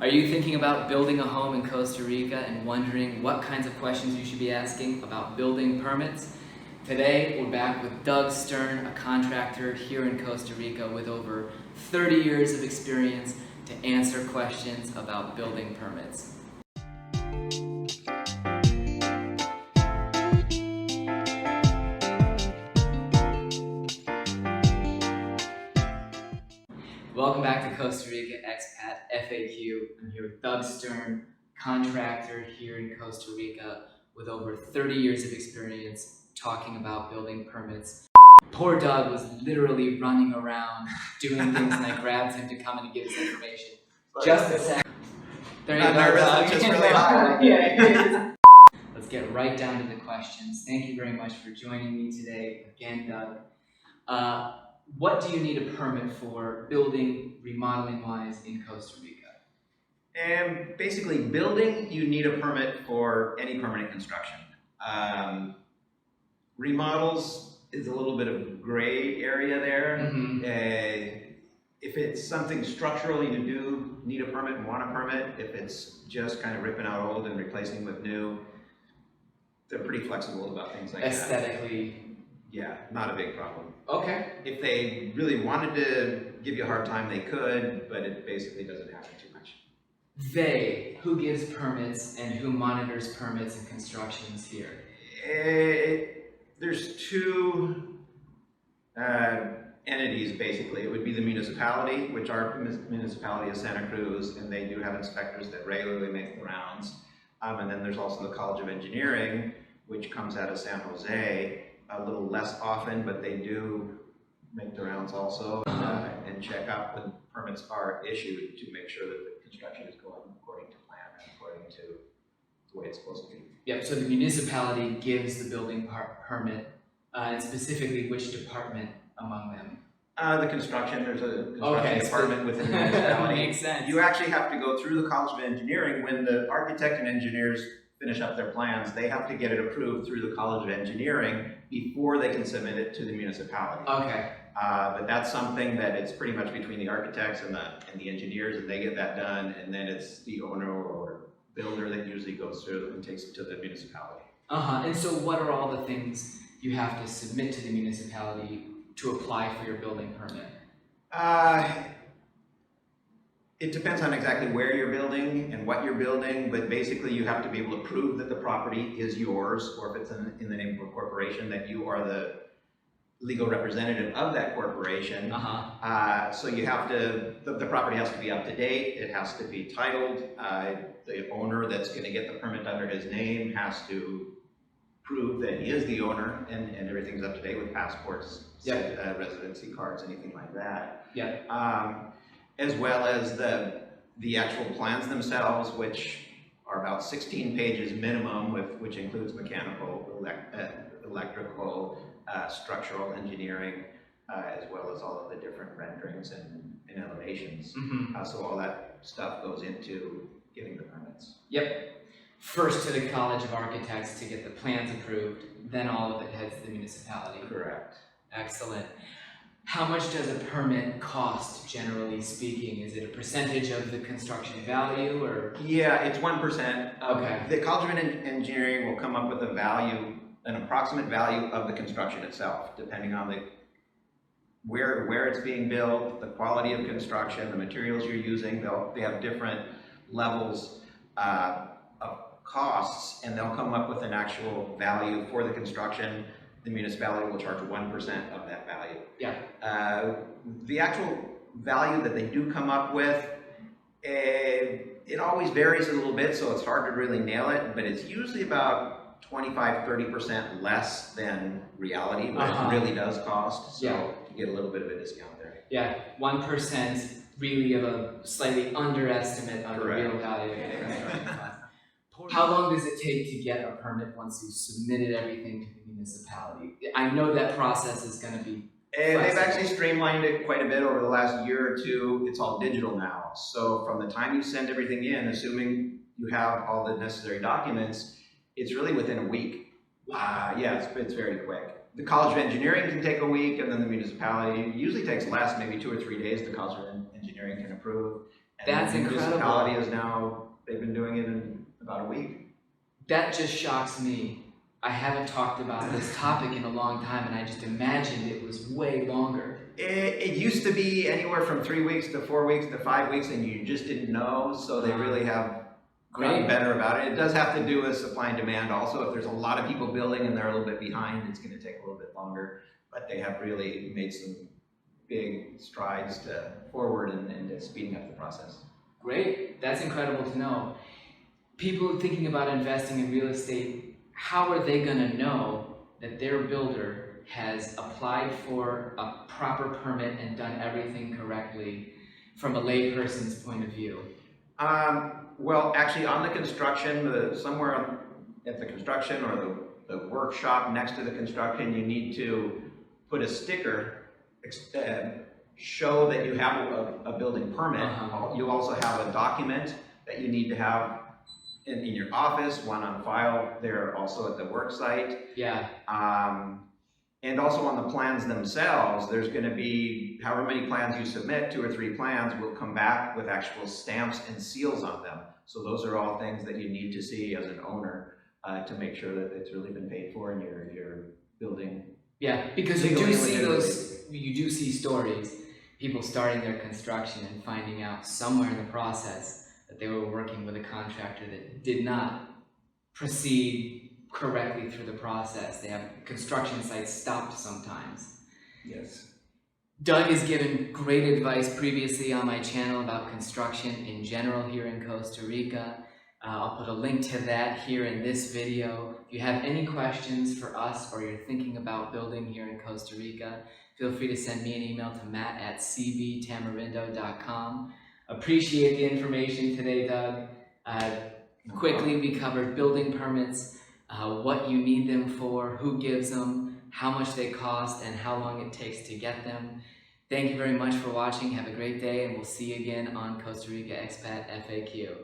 Are you thinking about building a home in Costa Rica and wondering what kinds of questions you should be asking about building permits? Today, we're back with Doug Stern, a contractor here in Costa Rica with over 30 years of experience to answer questions about building permits. Welcome back to Costa Rica Expat FAQ. I'm here with Doug Stern, contractor here in Costa Rica with over 30 years of experience talking about building permits. Poor Doug was literally running around doing things and I grabbed him to come in and give us information. Just a second. There you go, Doug. Just really hard. Yeah, let's get right down to the questions. Thank you very much for joining me today again, Doug. What do you need a permit for building, remodeling-wise in Costa Rica? And basically, building, you need a permit for any permanent construction. Remodels is a little bit of a gray area there. Mm-hmm. If it's something structurally you do need a permit and want a permit. If it's just kind of ripping out old and replacing with new, they're pretty flexible about things like that. Aesthetically. Yeah, not a big problem. Okay. If they really wanted to give you a hard time, they could, but it basically doesn't happen too much. They, who gives permits and who monitors permits and constructions here? There's two entities, basically. It would be the municipality, which our municipality is Santa Cruz, and they do have inspectors that regularly make the rounds. And then there's also the College of Engineering, which comes out of San Jose, a little less often, but they do make the rounds also and check out when permits are issued to make sure that the construction is going according to plan and according to the way it's supposed to be. Yep, so the municipality gives the building permit, and specifically which department among them? The construction, there's a construction department within the municipality. Makes sense. You actually have to go through the College of Engineering. When the architect and engineers finish up their plans, they have to get it approved through the College of Engineering before they can submit it to the municipality. Okay. But that's something that it's pretty much between the architects and the engineers, and they get that done, and then it's the owner or builder that usually goes through and takes it to the municipality. And so what are all the things you have to submit to the municipality to apply for your building permit? It depends on exactly where you're building and what you're building, but basically you have to be able to prove that the property is yours, or if it's in the name of a corporation, that you are the legal representative of that corporation. So you have to, the property has to be up to date, it has to be titled, the owner that's going to get the permit under his name has to prove that he is the owner, and everything's up to date with passports, residency cards, anything like that. As well as the actual plans themselves, which are about 16 pages minimum, which includes mechanical, electrical, structural engineering, as well as all of the different renderings and elevations. So all that stuff goes into getting the permits. Yep. First to the College of Architects to get the plans approved, then all of it heads to the municipality. Correct. Excellent. How much does a permit cost, generally speaking? Is it a percentage of the construction value, or? Yeah, it's 1%. Okay. The College of Engineering will come up with a value, an approximate value of the construction itself, depending on where it's being built, the quality of construction, the materials you're using. They have different levels of costs, and they'll come up with an actual value for the construction. The municipality will charge 1% of that value. The actual value that they do come up with, it always varies a little bit, so it's hard to really nail it, but it's usually about 25–30% less than reality, but it really does cost, so you get a little bit of a discount there. 1% really of a slightly underestimate on the real value of the construction cost. How long does it take to get a permit once you've submitted everything to the municipality? I know that process is going to be flexible. They've actually streamlined it quite a bit over the last year or two. It's all digital now. So from the time you send everything in, assuming you have all the necessary documents, it's really within a week. It's very quick. The College of Engineering can take a week, and then the municipality usually takes less, maybe 2 or 3 days the College of Engineering can approve. And That's the municipality incredible. is now, they've been doing it in about a week. That just shocks me. I haven't talked about this topic in a long time, and I just imagined it was way longer. It used to be anywhere from 3 weeks to 4 weeks to 5 weeks, and you just didn't know, so they really have gotten Great. better about it. It does have to do with supply and demand also. If there's a lot of people building and they're a little bit behind, it's gonna take a little bit longer. But they have really made some big strides forward and speeding up the process. Great. That's incredible to know. People thinking about investing in real estate, how are they going to know that their builder has applied for a proper permit and done everything correctly from a layperson's point of view? Well, actually, on the construction, somewhere at the construction or the workshop next to the construction, you need to put a sticker, show that you have a building permit. You also have a document that you need to have in your office, one on file there also at the work site. Yeah. And also on the plans themselves, there's going to be however many plans you submit, 2 or 3 plans will come back with actual stamps and seals on them. So those are all things that you need to see as an owner to make sure that it's really been paid for and you're building. Yeah, because you do see stories, people starting their construction and finding out somewhere in the process that they were working with a contractor that did not proceed correctly through the process. They have construction sites stopped sometimes. Yes. Doug has given great advice previously on my channel about construction in general here in Costa Rica. I'll put a link to that here in this video. If you have any questions for us or you're thinking about building here in Costa Rica, feel free to send me an email to matt@cbtamarindo.com. Appreciate the information today, Doug. Quickly, we covered building permits, what you need them for, who gives them, how much they cost, and how long it takes to get them. Thank you very much for watching. Have a great day, and we'll see you again on Costa Rica Expat FAQ.